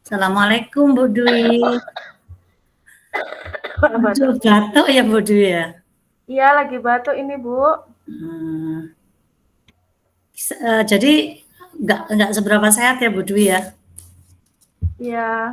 Assalamualaikum Bu Dwi. Aduh, batuk ya Bu Dwi ya? Iya, lagi batuk ini, Bu. Jadi nggak seberapa sehat ya Bu Dwi ya? Iya,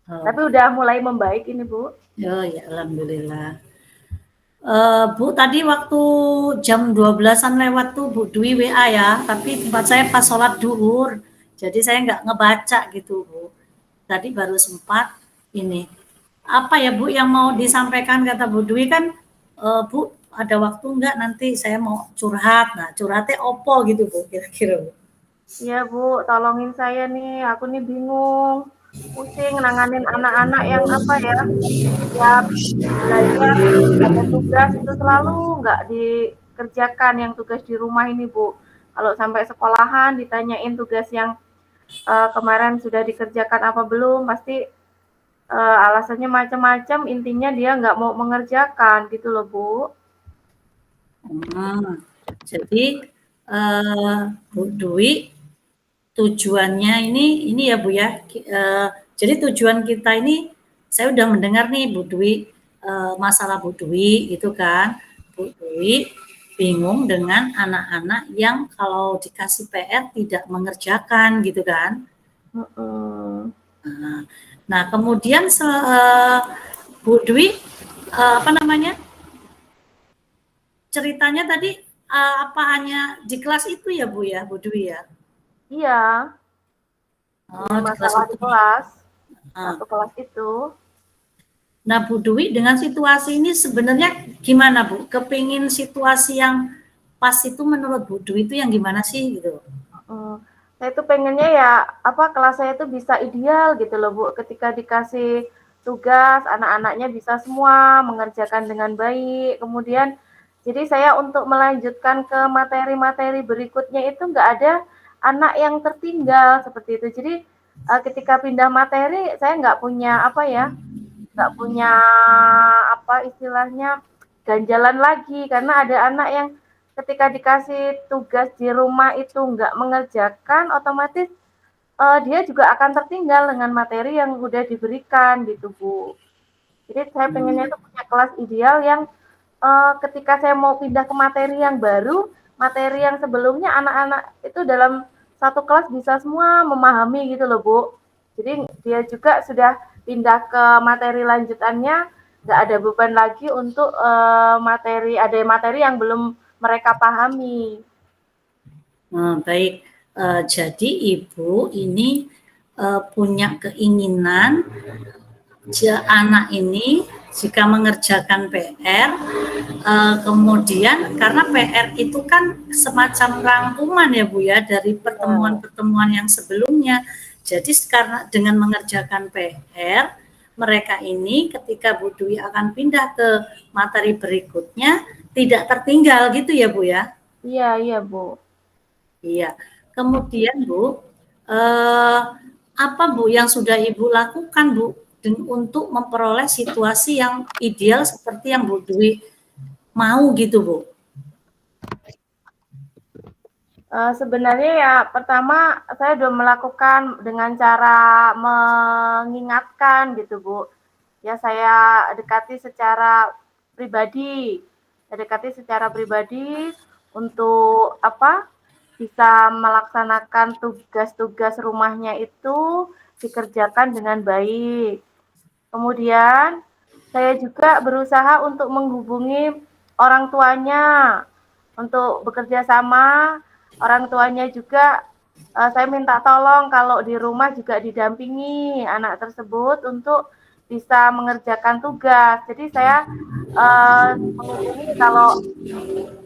tapi Oh, udah mulai membaik ini, Bu. oh ya alhamdulillah. Bu tadi waktu jam 12-an lewat tuh Bu Dwi WA ya, tapi tempat saya pas sholat duhur, jadi saya nggak ngebaca gitu Bu. Tadi baru sempat ini. Apa ya Bu yang mau disampaikan kata Bu Dwi kan, Bu ada waktu nggak nanti saya mau curhat. Nah curhatnya opo gitu Bu kira-kira Bu. Iya, Bu, tolongin saya nih. Aku nih bingung. Pusing nanganin anak-anak yang apa ya, tiap belajar ada tugas itu selalu nggak dikerjakan yang tugas di rumah ini, Bu. Kalau sampai sekolahan ditanyain tugas yang kemarin sudah dikerjakan apa belum, pasti alasannya macam-macam. Intinya dia nggak mau mengerjakan gitu loh, Bu. Jadi Bu Dwi tujuannya ini ya Bu ya. Jadi tujuan kita ini saya udah mendengar nih Bu Dwi masalah Bu Dwi itu kan. Bu Dwi bingung dengan anak-anak yang kalau dikasih PR tidak mengerjakan gitu kan. Nah, kemudian Bu Dwi apa namanya? Ceritanya tadi apa hanya di kelas itu ya Bu ya, Bu Dwi ya? Iya, hanya Oh, di kelas masalah itu. di kelas. Ah. Satu kelas itu. Nah, Bu Dwi dengan situasi ini sebenarnya gimana Bu? Kepingin situasi yang pas itu menurut Bu Dwi itu yang gimana sih gitu? Saya itu pengennya ya, apa, kelas saya itu bisa ideal gitu loh, Bu. Ketika dikasih tugas, anak-anaknya bisa semua mengerjakan dengan baik. Kemudian, jadi saya untuk melanjutkan ke materi-materi berikutnya itu nggak ada anak yang tertinggal seperti itu. Jadi, ketika pindah materi, saya nggak punya apa ya, nggak punya apa istilahnya ganjalan lagi karena ada anak yang ketika dikasih tugas di rumah itu nggak mengerjakan otomatis dia juga akan tertinggal dengan materi yang udah diberikan gitu Bu. Jadi saya pengennya itu punya kelas ideal yang ketika saya mau pindah ke materi yang baru, materi yang sebelumnya anak-anak itu dalam satu kelas bisa semua memahami gitu loh Bu. Jadi dia juga sudah pindah ke materi lanjutannya, nggak ada beban lagi untuk ada materi yang belum mereka pahami. Baik, jadi Ibu ini punya keinginan anak ini jika mengerjakan PR, kemudian karena PR itu kan semacam rangkuman ya Bu ya dari pertemuan-pertemuan yang sebelumnya. Jadi karena dengan mengerjakan PR, mereka ini ketika Bu Dwi akan pindah ke materi berikutnya tidak tertinggal gitu ya Bu ya? Iya, iya Bu. Iya. Kemudian Bu, eh, apa Bu yang sudah Ibu lakukan Bu untuk memperoleh situasi yang ideal seperti yang Bu Dwi mau gitu Bu? Sebenarnya ya pertama saya sudah melakukan dengan cara mengingatkan gitu Bu. Ya saya dekati secara pribadi, untuk apa, bisa melaksanakan tugas-tugas rumahnya itu dikerjakan dengan baik. Kemudian saya juga berusaha untuk menghubungi orang tuanya untuk bekerja sama. Orang tuanya juga saya minta tolong kalau di rumah juga didampingi anak tersebut untuk bisa mengerjakan tugas. Jadi saya menghubungi kalau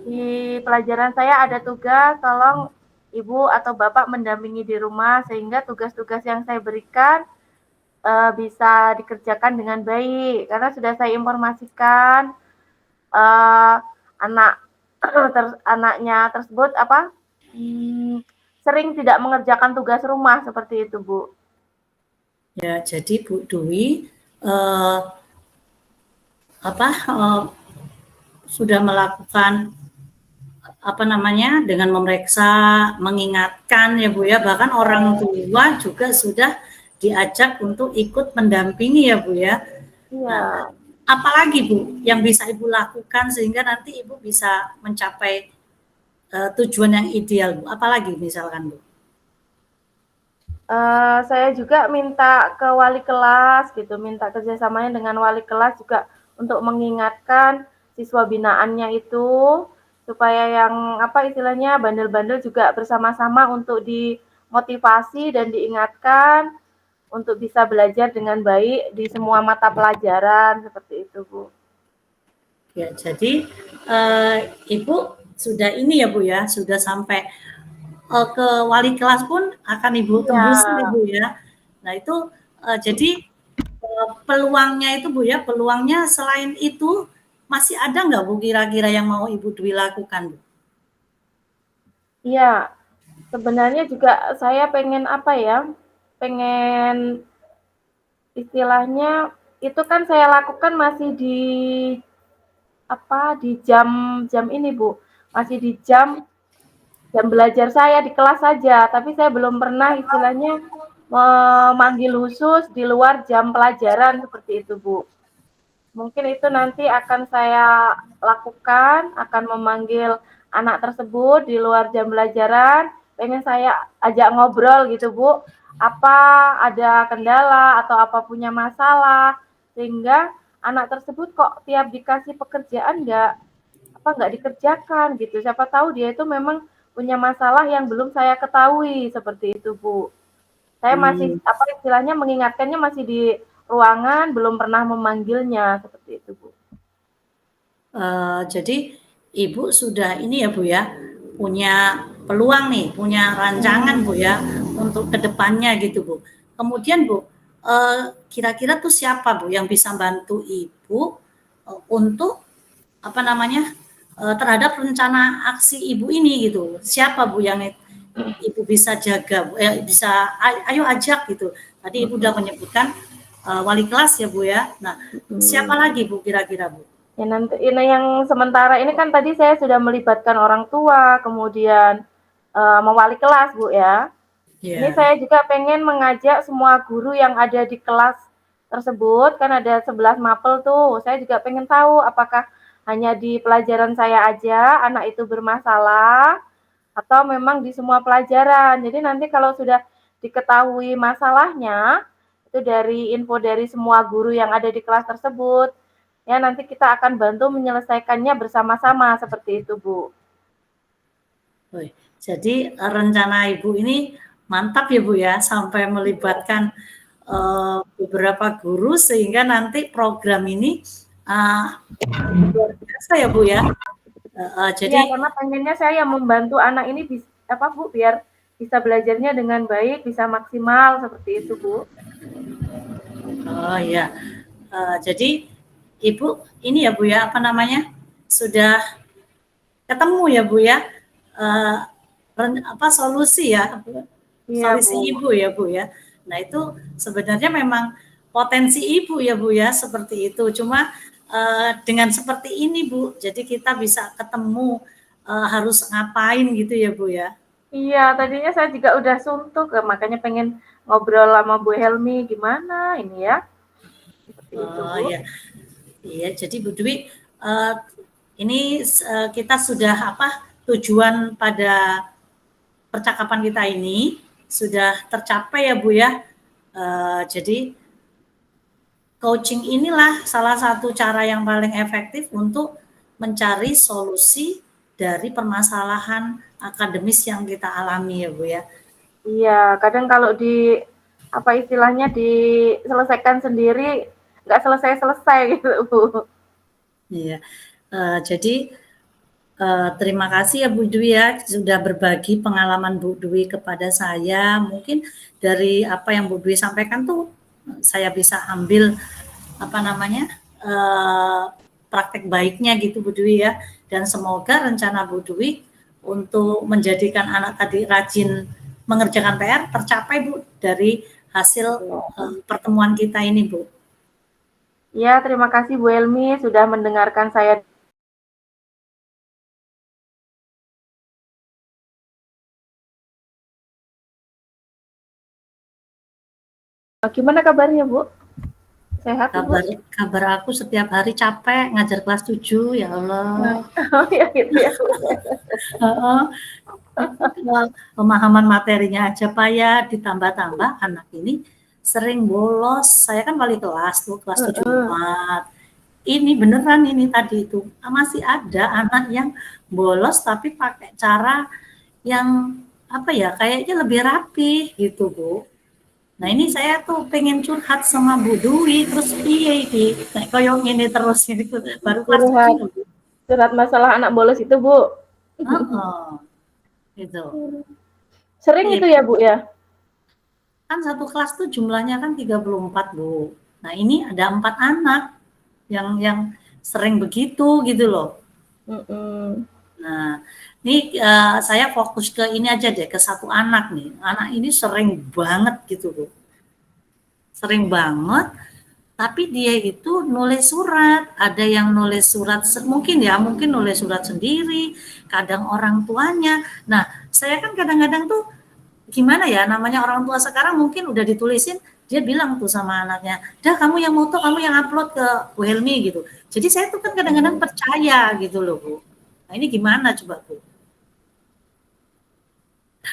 di pelajaran saya ada tugas, tolong ibu atau bapak mendampingi di rumah sehingga tugas-tugas yang saya berikan bisa dikerjakan dengan baik. Karena sudah saya informasikan uh, anak anaknya tersebut sering tidak mengerjakan tugas rumah seperti itu Bu. Ya, jadi Bu Dwi eh, apa sudah melakukan apa namanya dengan memeriksa, mengingatkan ya Bu ya, bahkan orang tua juga sudah diajak untuk ikut mendampingi ya Bu ya. Nah, Iya. apalagi Bu yang bisa Ibu lakukan sehingga nanti Ibu bisa mencapai tujuan yang ideal Bu? Apalagi misalkan Bu? Saya juga minta ke wali kelas gitu, minta kerjasamanya dengan wali kelas juga untuk mengingatkan siswa binaannya itu supaya yang apa istilahnya bandel-bandel juga bersama-sama untuk dimotivasi dan diingatkan untuk bisa belajar dengan baik di semua mata pelajaran seperti itu Bu. Ya, jadi Ibu sudah ini ya Bu ya, sudah sampai ke wali kelas pun akan Ibu Iya. tembusi ya Bu ya. Nah itu jadi peluangnya itu Bu ya, peluangnya selain itu masih ada nggak Bu kira-kira yang mau Ibu Dwi lakukan Bu? Iya, sebenarnya juga saya pengen apa ya, pengen istilahnya itu kan saya lakukan masih di apa, di jam ini Bu, masih di jam belajar saya di kelas saja, tapi saya belum pernah istilahnya memanggil khusus di luar jam pelajaran seperti itu Bu. Mungkin itu nanti akan saya lakukan, akan memanggil anak tersebut di luar jam pelajaran, pengen saya ajak ngobrol gitu Bu, apa ada kendala atau apa punya masalah, sehingga anak tersebut kok tiap dikasih pekerjaan nggak dikerjakan gitu. Siapa tahu dia itu memang punya masalah yang belum saya ketahui seperti itu Bu. Saya masih Hmm. apa istilahnya mengingatkannya masih di ruangan, belum pernah memanggilnya seperti itu Bu. Jadi Ibu sudah ini ya Bu ya, punya peluang nih, punya rancangan Bu ya untuk kedepannya gitu Bu. Kemudian Bu, kira-kira tuh siapa Bu yang bisa bantu Ibu untuk apa namanya terhadap rencana aksi Ibu ini gitu? Siapa Bu yang Ibu bisa jaga, bisa ayo ajak gitu. Tadi Ibu udah menyebutkan wali kelas ya Bu ya. Nah, siapa lagi Bu kira-kira Bu? Ya nanti ini yang sementara ini kan tadi saya sudah melibatkan orang tua, kemudian mewali kelas Bu ya. Ini Ya. saya juga pengen mengajak semua guru yang ada di kelas tersebut, kan ada 11 mapel tuh. Saya juga pengen tahu apakah hanya di pelajaran saya aja anak itu bermasalah atau memang di semua pelajaran. Jadi nanti kalau sudah diketahui masalahnya, itu dari info dari semua guru yang ada di kelas tersebut, ya nanti kita akan bantu menyelesaikannya bersama-sama seperti itu, Bu. Jadi rencana Ibu ini mantap ya Bu ya, sampai melibatkan beberapa guru sehingga nanti program ini luar biasa ya Bu ya. Iya, Jadi karena pengennya saya membantu anak ini apa Bu, biar bisa belajarnya dengan baik, bisa maksimal seperti itu, Bu. oh ya, jadi Ibu ini ya Bu ya, apa namanya, sudah ketemu ya Bu ya, uh, apa solusi ya, Iya, solusi Bu. Ibu ya Bu ya. Nah itu sebenarnya memang potensi Ibu ya Bu ya seperti itu. Cuma dengan seperti ini Bu, jadi kita bisa ketemu harus ngapain gitu ya Bu ya. Iya, tadinya saya juga udah suntuk, makanya pengen ngobrol sama Bu Helmi gimana ini ya. Seperti itu, Oh Bu. ya, iya. Jadi Bu Dwi, uh, ini kita sudah apa tujuan pada percakapan kita ini sudah tercapai ya Bu ya. Jadi coaching inilah salah satu cara yang paling efektif untuk mencari solusi dari permasalahan akademis yang kita alami ya Bu ya. Iya, kadang kalau apa istilahnya diselesaikan sendiri nggak selesai-selesai gitu, Bu. Iya. Jadi terima kasih ya Bu Dwi ya sudah berbagi pengalaman Bu Dwi kepada saya. Mungkin dari apa yang Bu Dwi sampaikan tuh saya bisa ambil apa namanya praktek baiknya gitu Bu Dwi ya. Dan semoga rencana Bu Dwi untuk menjadikan anak tadi rajin mengerjakan PR tercapai Bu dari hasil pertemuan kita ini Bu. Ya, terima kasih Bu Helmi sudah mendengarkan saya Gimana kabarnya, Bu? Sehat, Ibu? Kabar aku setiap hari capek ngajar kelas 7, ya Allah. Oh, ya gitu ya, Bu. Heeh. Pemahaman materinya aja payah, ditambah-tambah anak ini sering bolos. Saya kan wali kelas tuh, kelas 7 4. Ini beneran ini tadi itu, masih ada anak yang bolos tapi pakai cara yang apa ya, kayaknya lebih rapi gitu, Bu. Nah ini saya tuh pengen curhat sama Bu Dwi, terus piye iki? Nek koyo ngene terus ini baru kelas 7 Curhat, loh, Bu. curhat masalah anak bolos itu, Bu. Heeh, gitu. Sering Piye, itu ya, Bu ya? kan satu kelas tuh jumlahnya kan 34, Bu. Nah ini ada 4 anak yang sering begitu gitu loh. Nah, ini saya fokus ke ini aja deh, ke satu anak nih. Anak ini sering banget gitu loh. Sering banget, tapi dia itu nulis surat. Ada yang nulis surat, mungkin ya, mungkin nulis surat sendiri, kadang orang tuanya. Nah, saya kan kadang-kadang tuh gimana ya, namanya orang tua sekarang mungkin udah ditulisin, dia bilang tuh sama anaknya, dah kamu yang moto, kamu yang upload ke Bu Helmi gitu. Jadi saya tuh kan kadang-kadang percaya gitu loh, Bu. Nah ini gimana coba, Bu?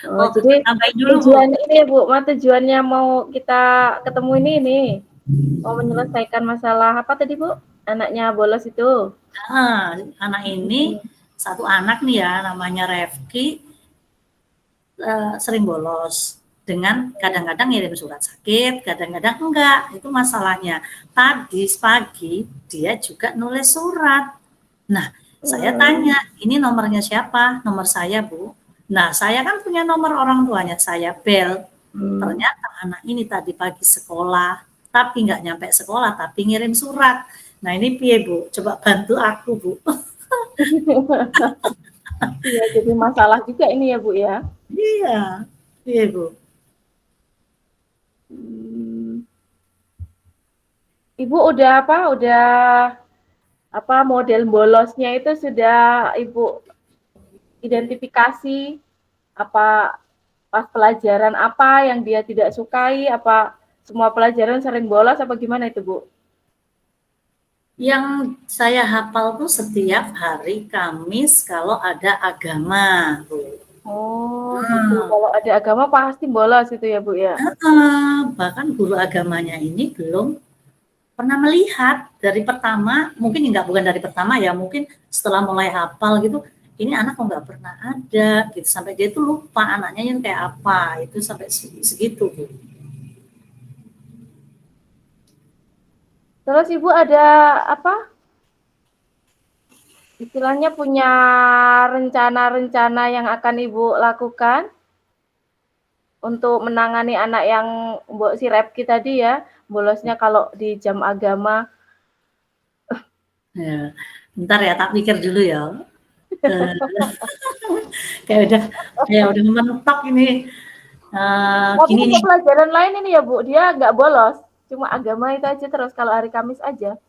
Oh, Oh, jadi tambahin dulu, Bu. tujuan ini ya, Bu, tujuannya mau kita ketemu ini, mau menyelesaikan masalah apa tadi, Bu? Anaknya bolos itu. Nah, anak ini, satu anak nih ya, namanya Refki, sering bolos. Dengan kadang-kadang ngirim surat sakit, kadang-kadang enggak. Itu masalahnya. Tadi pagi dia juga nulis surat. Nah, saya tanya, ini nomornya siapa? Nomor saya, Bu. Nah, saya kan punya nomor orang tuanya, saya bel. Ternyata anak ini tadi pagi sekolah, tapi nggak nyampe sekolah, tapi ngirim surat. Nah, ini piye, Bu? Coba bantu aku, Bu. Iya, jadi masalah juga ini ya, Bu ya. Iya, piye, Bu? Ibu udah apa? Udah apa model bolosnya itu sudah Ibu identifikasi apa pas pelajaran apa yang dia tidak sukai, apa semua pelajaran sering bolos apa gimana itu, Bu? Yang saya hafal tuh setiap hari Kamis kalau ada agama, Bu. Oh, gitu. Kalau ada agama pasti bolos itu ya, Bu ya. Bahkan guru agamanya ini belum pernah melihat dari pertama, mungkin nggak, bukan dari pertama ya, mungkin setelah mulai hafal gitu, ini anak kok nggak pernah ada gitu, sampai dia tuh lupa anaknya yang kayak apa, itu sampai segitu, Bu. Terus Ibu ada apa? Istilahnya punya rencana-rencana yang akan Ibu lakukan untuk menangani anak yang si Repki tadi ya, bolosnya kalau di jam agama. Ya, bentar ya, tak pikir dulu ya. kayak udah mentok ini. Tapi Gini nih, untuk pelajaran lain ini ya Bu, dia nggak bolos, cuma agama itu aja terus kalau hari Kamis aja.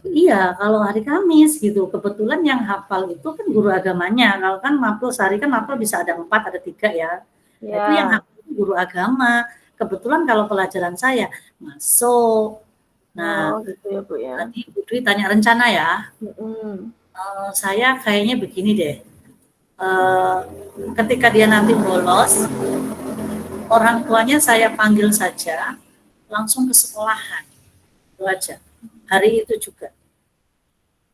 iya, kalau hari Kamis gitu, kebetulan yang hafal itu kan guru agamanya. Kalau kan mapel sehari kan mapel bisa ada 4, ada 3 ya. Nah, itu yang Ya. hafal itu guru agama. Kebetulan kalau pelajaran saya masuk. Oh, Nah, gitu ya Bu ya. tadi Bu Dwi tanya rencana ya. Saya kayaknya begini deh. Ketika dia nanti bolos, orang tuanya saya panggil saja langsung ke sekolahan. Itu aja. Hari itu juga.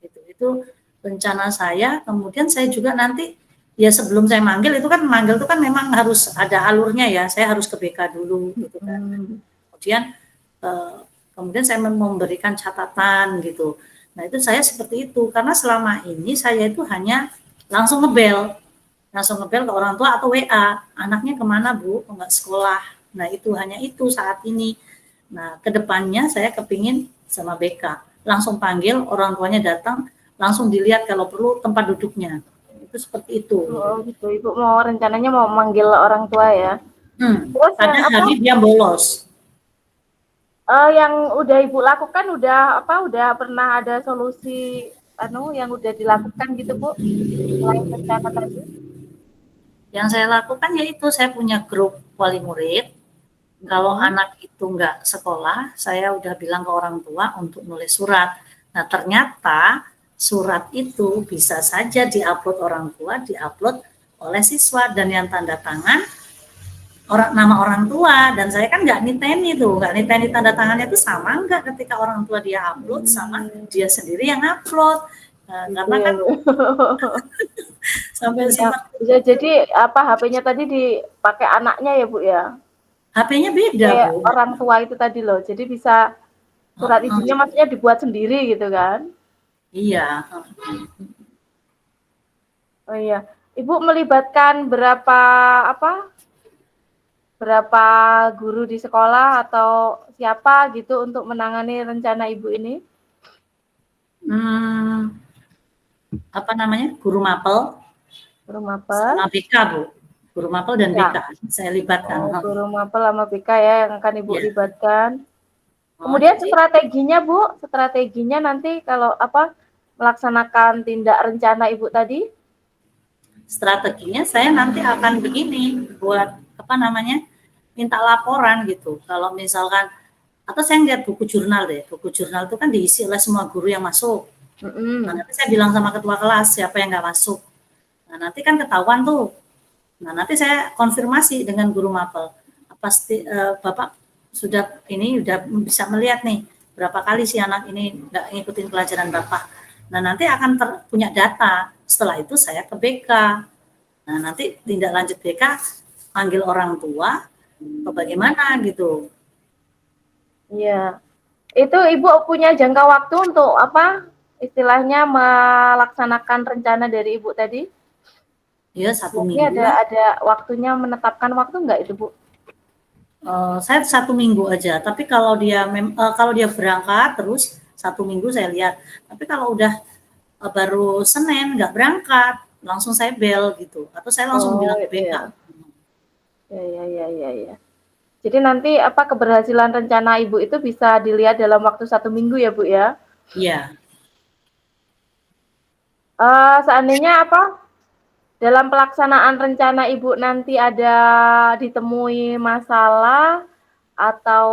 Itu rencana saya. Kemudian saya juga nanti ya sebelum saya manggil itu kan manggil itu kan memang harus ada alurnya ya. Saya harus ke BK dulu gitu kan. Kemudian saya memberikan catatan gitu. Nah itu saya seperti itu karena selama ini saya itu hanya langsung ngebel ke orang tua atau WA, anaknya kemana Bu, nggak sekolah. Nah itu hanya itu saat ini. Nah kedepannya saya kepingin sama BK langsung panggil orang tuanya datang, langsung dilihat kalau perlu tempat duduknya. Itu seperti itu. Oh gitu, Ibu mau rencananya mau manggil orang tua ya. Terus Pada yang apa? hari dia bolos. Yang udah Ibu lakukan udah apa? Udah pernah ada solusi yang udah dilakukan gitu Bu? Selain rencana tadi? Yang saya lakukan yaitu saya punya grup wali murid. Kalau anak itu nggak sekolah, saya udah bilang ke orang tua untuk nulis surat. Nah, ternyata surat itu bisa saja diupload orang tua, diupload oleh siswa, dan yang tanda tangan nama orang tua, dan saya kan nggak niteni tanda tangannya itu sama nggak ketika orang tua dia upload sama dia sendiri yang upload. Gitu Karena ya, kan Bu. sampai Ya, simak bisa jadi apa HP-nya tadi dipakai anaknya ya, Bu ya. HP-nya beda, Kayak Bu. orang tua itu tadi loh. Jadi bisa surat izinnya maksudnya dibuat sendiri gitu kan. Iya. Oh iya. Ibu melibatkan berapa guru di sekolah atau siapa gitu untuk menangani rencana Ibu ini? Apa namanya? Guru mapel Guru mapel? sama BK, Bu. Guru mapel dan Ya. BK saya libatkan. Oh, guru mapel sama BK ya yang akan Ibu Ya. libatkan. Oh, Kemudian jadi strateginya, Bu, strateginya nanti kalau melaksanakan tindak rencana Ibu tadi? strateginya saya nanti akan begini, buat apa namanya? Minta laporan gitu. Kalau misalkan atau saya lihat buku jurnal deh. Buku jurnal itu kan diisi oleh semua guru yang masuk. Nah, nanti saya bilang sama ketua kelas siapa yang nggak masuk. Nah, nanti kan ketahuan tuh. Nah, nanti saya konfirmasi dengan guru mapel. Pasti Bapak sudah bisa melihat nih berapa kali si anak ini nggak ngikutin pelajaran Bapak. Nah, nanti akan punya data. Setelah itu saya ke BK. Nah, nanti tindak lanjut BK panggil orang tua atau bagaimana gitu. Iya. Itu Ibu punya jangka waktu untuk istilahnya melaksanakan rencana dari Ibu tadi? Ya, 1 minggu Berarti lah. ada waktunya, menetapkan waktu nggak itu, Bu? Saya 1 minggu aja. Tapi kalau dia berangkat terus 1 minggu saya lihat. Tapi kalau udah baru Senin nggak berangkat, langsung saya bel gitu. Atau saya langsung Oh, bilang ke itu BK. ya. Ya, ya, ya, ya, ya. Jadi nanti keberhasilan rencana Ibu itu bisa dilihat dalam waktu 1 minggu ya, Bu ya? Iya. Seandainya dalam pelaksanaan rencana Ibu nanti ada ditemui masalah atau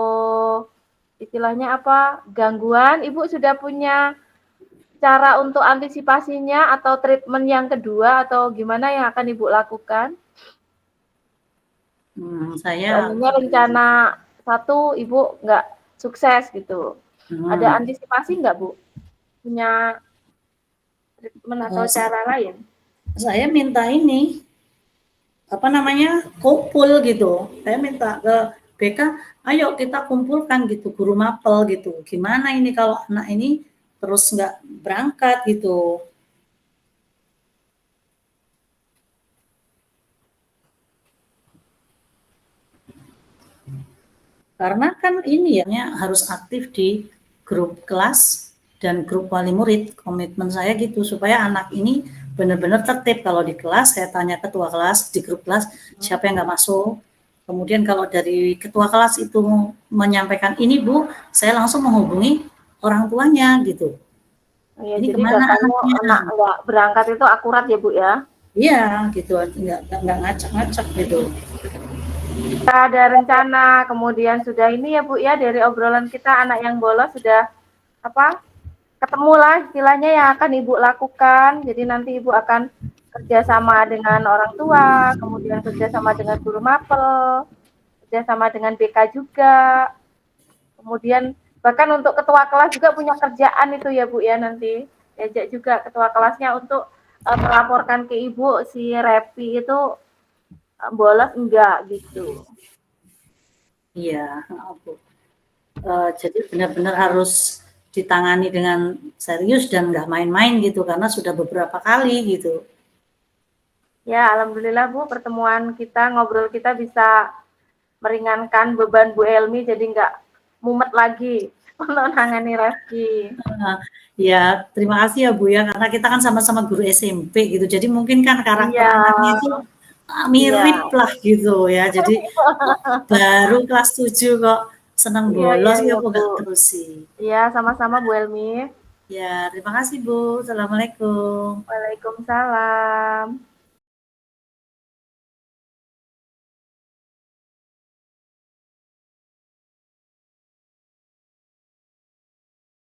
istilahnya gangguan, Ibu sudah punya cara untuk antisipasinya atau treatment yang kedua atau gimana yang akan Ibu lakukan? Saya Seandainya rencana satu Ibu nggak sukses gitu, ada hmm, antisipasi nggak, Bu? Punya treatment atau cara lain? saya minta ini apa namanya kumpul gitu. Saya minta ke BK, ayo kita kumpulkan gitu guru mapel gitu. Gimana ini kalau anak ini terus nggak berangkat gitu. Karena kan ini ya harus aktif di grup kelas dan grup wali murid. Komitmen saya gitu supaya anak ini benar-benar tertib. Kalau di kelas saya tanya ketua kelas, di grup kelas siapa yang nggak masuk. Kemudian kalau dari ketua kelas itu menyampaikan ini Bu, saya langsung menghubungi orang tuanya gitu. Ya, Ini jadi kemana datanya anaknya? anak nggak berangkat itu akurat ya, Bu ya? Iya gitu, nggak ngacak-ngacak gitu. Ada rencana, kemudian sudah ini ya Bu ya, dari obrolan kita anak yang bolos sudah ketemulah istilahnya yang akan Ibu lakukan. Jadi nanti Ibu akan kerjasama dengan orang tua, kemudian kerjasama dengan guru mapel, kerjasama dengan BK juga, kemudian bahkan untuk ketua kelas juga punya kerjaan itu ya Bu ya, nanti diajak juga ketua kelasnya untuk melaporkan ke Ibu si Repi itu bolos enggak gitu. Iya, Bu. Jadi benar-benar harus ditangani dengan serius dan nggak main-main gitu karena sudah beberapa kali gitu. Ya, alhamdulillah Bu, pertemuan kita, ngobrol kita bisa meringankan beban Bu Elmi jadi nggak mumet lagi untuk nangani Reski. Ya, terima kasih ya Bu ya karena kita kan sama-sama guru SMP gitu. Jadi mungkin kan karakter Iya, anaknya itu iya. mirip lah gitu ya. Jadi baru kelas 7 kok senang Iya, iya, bolos ya iya kok Bu. nggak terusin. Iya, sama-sama Bu Elmi. Ya, terima kasih Bu. Assalamualaikum. Waalaikumsalam.